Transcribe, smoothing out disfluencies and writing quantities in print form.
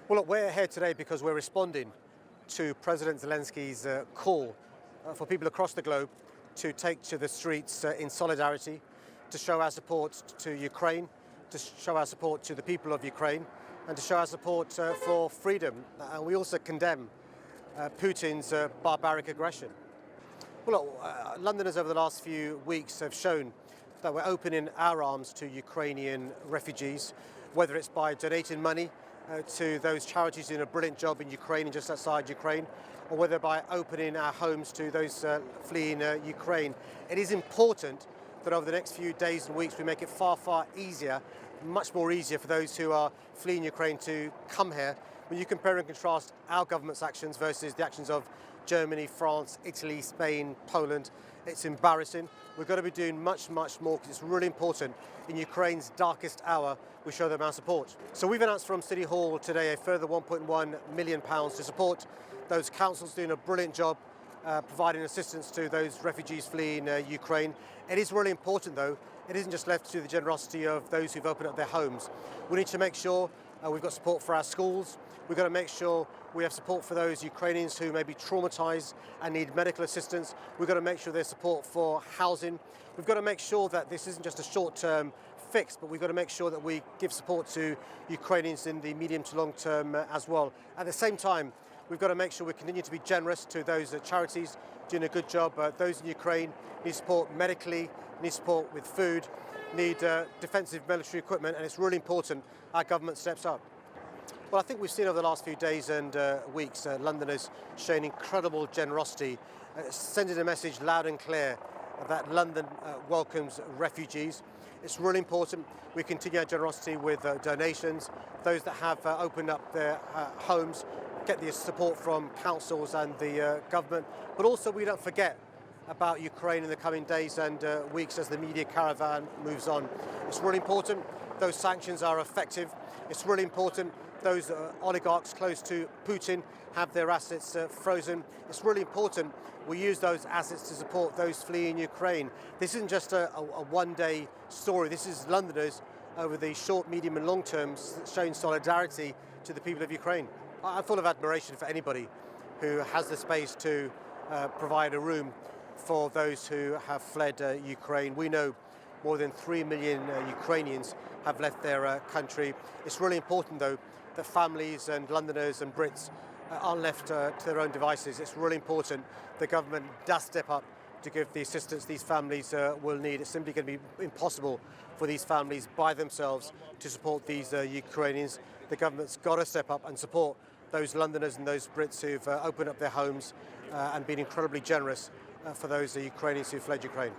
Well, look, we're here today because we're responding to President Zelensky's call for people across the globe to take to the streets in solidarity, to show our support to Ukraine, to show our support to the people of Ukraine, and to show our support for freedom. And we also condemn Putin's barbaric aggression. Well, look, Londoners over the last few weeks have shown that we're opening our arms to Ukrainian refugees, whether it's by donating money to those charities doing a brilliant job in Ukraine and just outside Ukraine, or whether by opening our homes to those fleeing Ukraine. It is important that over the next few days and weeks we make it far, far easier, much more easier for those who are fleeing Ukraine to come here. When you compare and contrast our government's actions versus the actions of Germany, France, Italy, Spain, Poland, it's embarrassing. We've got to be doing much, much more because it's really important in Ukraine's darkest hour we show them our support. So we've announced from City Hall today a further £1.1 million to support those councils doing a brilliant job providing assistance to those refugees fleeing Ukraine. It is really important though, it isn't just left to the generosity of those who've opened up their homes. We need to make sure we've got support for our schools. We've got to make sure we have support for those Ukrainians who may be traumatized and need medical assistance. We've got to make sure there's support for housing. We've got to make sure that this isn't just a short-term fix, but we've got to make sure that we give support to Ukrainians in the medium to long term as well. At the same time, we've got to make sure we continue to be generous to those charities doing a good job. Those in Ukraine need support medically, need support with food, need defensive military equipment, and it's really important our government steps up. Well, I think we've seen over the last few days and weeks Londoners showing incredible generosity, sending a message loud and clear that London welcomes refugees. It's really important we continue our generosity with donations. Those that have opened up their homes get the support from councils and the government, but also we don't forget about Ukraine in the coming days and weeks as the media caravan moves on. It's really important those sanctions are effective. It's really important those oligarchs close to Putin have their assets frozen. It's really important we use those assets to support those fleeing Ukraine. This isn't just a one-day story. This is Londoners over the short, medium and long terms showing solidarity to the people of Ukraine. I'm full of admiration for anybody who has the space to provide a room for those who have fled Ukraine. We know more than 3 million Ukrainians have left their country. It's really important though that families and Londoners and Brits aren't left to their own devices. It's really important the government does step up to give the assistance these families will need. It's simply going to be impossible for these families by themselves to support these Ukrainians. The government's got to step up and support those Londoners and those Brits who've opened up their homes and been incredibly generous for those Ukrainians who fled Ukraine.